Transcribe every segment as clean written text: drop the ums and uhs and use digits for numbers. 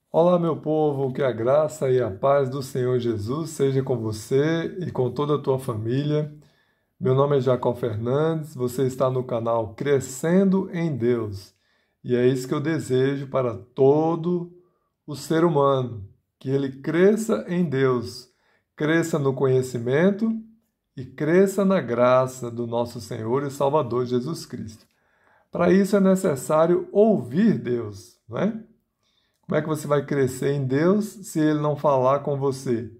Olá, meu povo, que a graça e a paz do Senhor Jesus seja com você e com toda a tua família. Meu nome é Jacó Fernandes, você está no canal Crescendo em Deus. E é isso que eu desejo para todo o ser humano, que ele cresça em Deus, cresça no conhecimento e cresça na graça do nosso Senhor e Salvador Jesus Cristo. Para isso é necessário ouvir Deus, não é? Como é que você vai crescer em Deus se Ele não falar com você?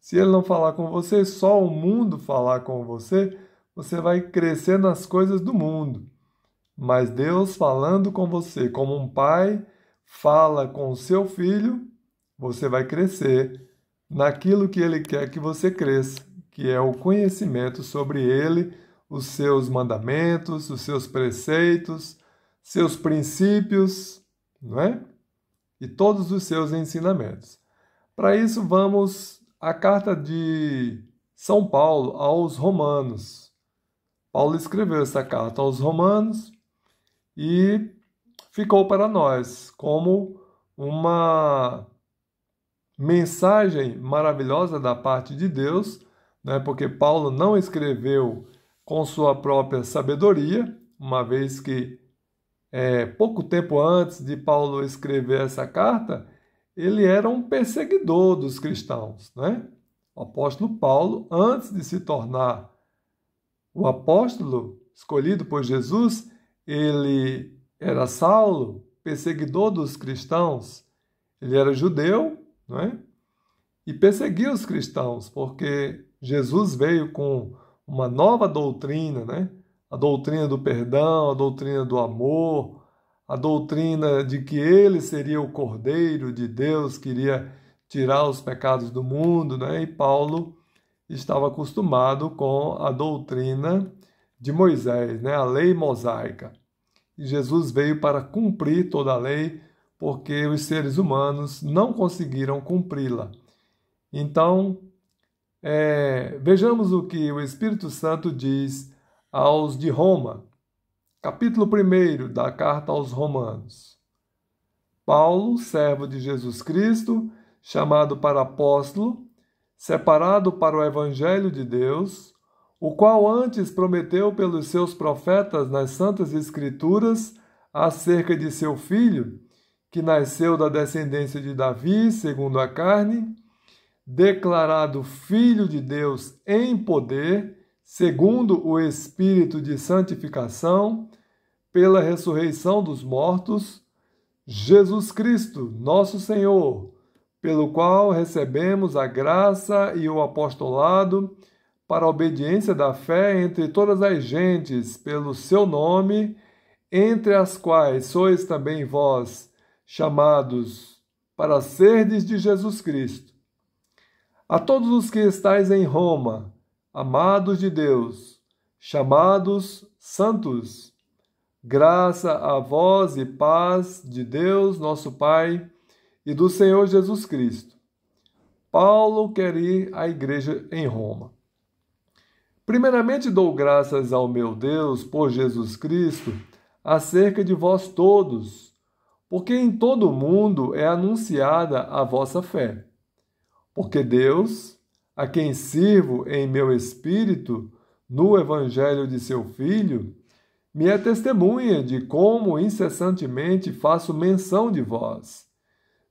Se Ele não falar com você, só o mundo falar com você, você vai crescer nas coisas do mundo. Mas Deus falando com você, como um pai fala com o seu filho, você vai crescer naquilo que Ele quer que você cresça, que é o conhecimento sobre Ele, os seus mandamentos, os seus preceitos, seus princípios, não é? E todos os seus ensinamentos. Para isso, vamos à carta de São Paulo aos Romanos. Paulo escreveu essa carta aos Romanos e ficou para nós como uma mensagem maravilhosa da parte de Deus, né? Porque Paulo não escreveu com sua própria sabedoria, uma vez que pouco tempo antes de Paulo escrever essa carta, ele era um perseguidor dos cristãos, né? O apóstolo Paulo, antes de se tornar o apóstolo escolhido por Jesus, ele era Saulo, perseguidor dos cristãos. Ele era judeu, não é? E perseguia os cristãos, porque Jesus veio com uma nova doutrina, né? A doutrina do perdão, a doutrina do amor, a doutrina de que ele seria o Cordeiro de Deus, que iria tirar os pecados do mundo, né? E Paulo estava acostumado com a doutrina de Moisés, né? A lei mosaica. E Jesus veio para cumprir toda a lei, porque os seres humanos não conseguiram cumpri-la. Então, vejamos o que o Espírito Santo diz aos de Roma, capítulo 1 da carta aos Romanos. Paulo, servo de Jesus Cristo, chamado para apóstolo, separado para o Evangelho de Deus, o qual antes prometeu pelos seus profetas nas Santas Escrituras acerca de seu filho, que nasceu da descendência de Davi, segundo a carne, declarado Filho de Deus em poder, segundo o Espírito de santificação, pela ressurreição dos mortos, Jesus Cristo, nosso Senhor, pelo qual recebemos a graça e o apostolado para a obediência da fé entre todas as gentes, pelo seu nome, entre as quais sois também vós chamados para serdes de Jesus Cristo. A todos os que estáis em Roma, amados de Deus, chamados santos, graça a vós e paz de Deus, nosso Pai, e do Senhor Jesus Cristo. Paulo quer ir à igreja em Roma. Primeiramente dou graças ao meu Deus por Jesus Cristo acerca de vós todos, porque em todo o mundo é anunciada a vossa fé. Porque Deus, a quem sirvo em meu espírito no evangelho de seu Filho, me é testemunha de como incessantemente faço menção de vós,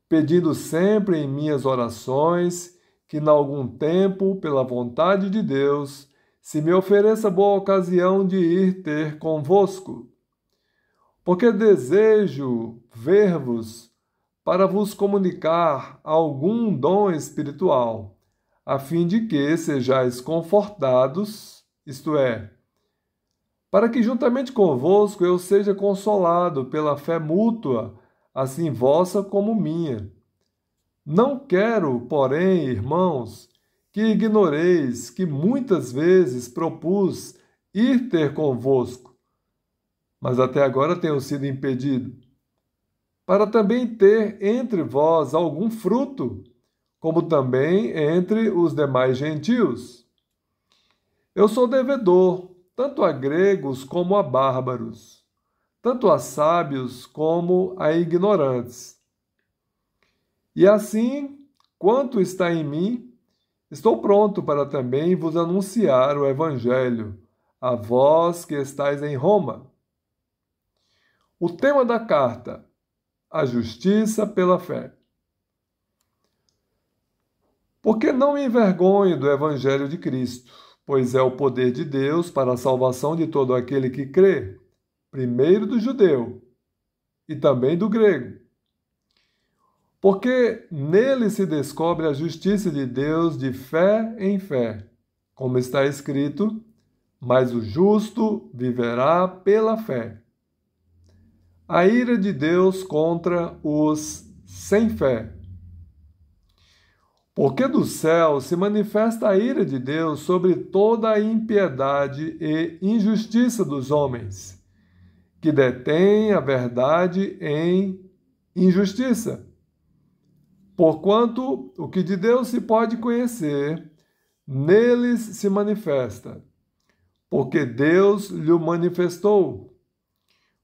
pedindo sempre em minhas orações que, em algum tempo, pela vontade de Deus, se me ofereça boa ocasião de ir ter convosco. Porque desejo ver-vos para vos comunicar algum dom espiritual, a fim de que sejais confortados, isto é, para que juntamente convosco eu seja consolado pela fé mútua, assim vossa como minha. Não quero, porém, irmãos, que ignoreis que muitas vezes propus ir ter convosco, mas até agora tenho sido impedido, para também ter entre vós algum fruto, como também entre os demais gentios. Eu sou devedor, tanto a gregos como a bárbaros, tanto a sábios como a ignorantes. E assim, quanto está em mim, estou pronto para também vos anunciar o Evangelho, a vós que estáis em Roma. O tema da carta: a justiça pela fé. Porque não me envergonho do Evangelho de Cristo, pois é o poder de Deus para a salvação de todo aquele que crê, primeiro do judeu e também do grego. Porque nele se descobre a justiça de Deus de fé em fé, como está escrito: mas o justo viverá pela fé. A ira de Deus contra os sem fé. Porque do céu se manifesta a ira de Deus sobre toda a impiedade e injustiça dos homens, que detêm a verdade em injustiça. Porquanto o que de Deus se pode conhecer, neles se manifesta, porque Deus lhe manifestou.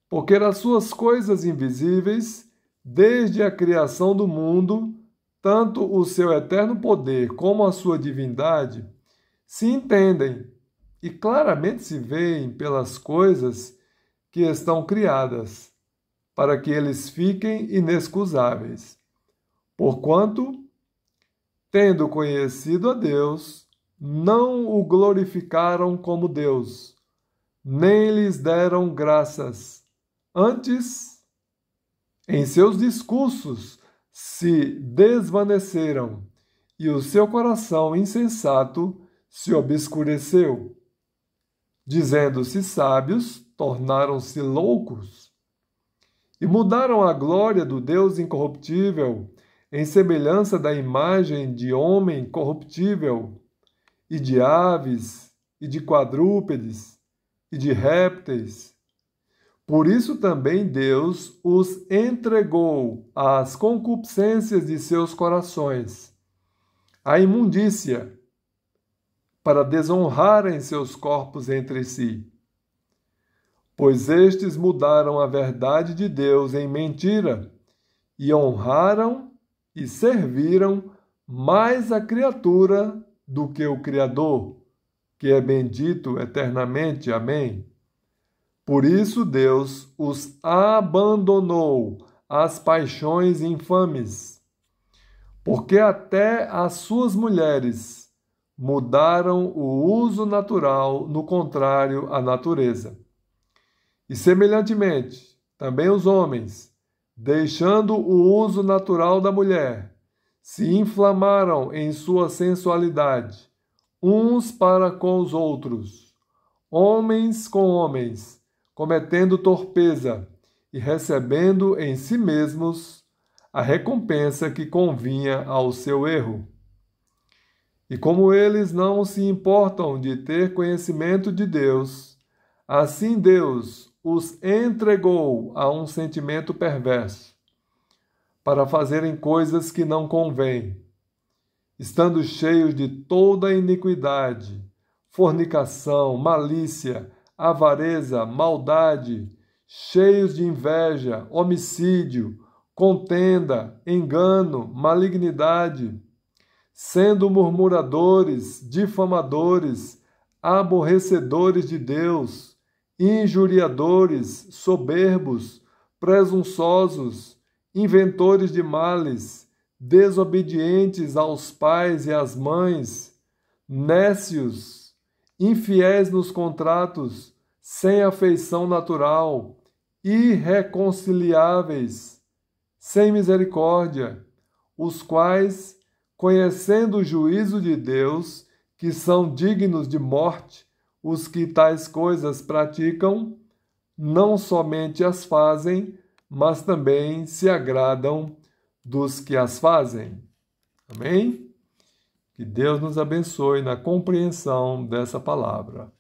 Porque as suas coisas invisíveis, desde a criação do mundo, tanto o seu eterno poder como a sua divindade, se entendem e claramente se veem pelas coisas que estão criadas, para que eles fiquem inexcusáveis. Porquanto, tendo conhecido a Deus, não o glorificaram como Deus, nem lhes deram graças. Antes, em seus discursos, se desvaneceram, e o seu coração insensato se obscureceu. Dizendo-se sábios, tornaram-se loucos, e mudaram a glória do Deus incorruptível em semelhança da imagem de homem corruptível, e de aves, e de quadrúpedes, e de répteis. Por isso também Deus os entregou às concupiscências de seus corações, à imundícia, para desonrarem seus corpos entre si. Pois estes mudaram a verdade de Deus em mentira, e honraram e serviram mais a criatura do que o Criador, que é bendito eternamente. Amém. Por isso Deus os abandonou às paixões infames, porque até as suas mulheres mudaram o uso natural no contrário à natureza. E semelhantemente, também os homens, deixando o uso natural da mulher, se inflamaram em sua sensualidade, uns para com os outros, homens com homens, cometendo torpeza e recebendo em si mesmos a recompensa que convinha ao seu erro. E como eles não se importam de ter conhecimento de Deus, assim Deus os entregou a um sentimento perverso, para fazerem coisas que não convêm, estando cheios de toda iniquidade, fornicação, malícia, avareza, maldade, cheios de inveja, homicídio, contenda, engano, malignidade, sendo murmuradores, difamadores, aborrecedores de Deus, injuriadores, soberbos, presunçosos, inventores de males, desobedientes aos pais e às mães, nécios, infiéis nos contratos, sem afeição natural, irreconciliáveis, sem misericórdia, os quais, conhecendo o juízo de Deus, que são dignos de morte, os que tais coisas praticam, não somente as fazem, mas também se agradam dos que as fazem. Amém? Que Deus nos abençoe na compreensão dessa palavra.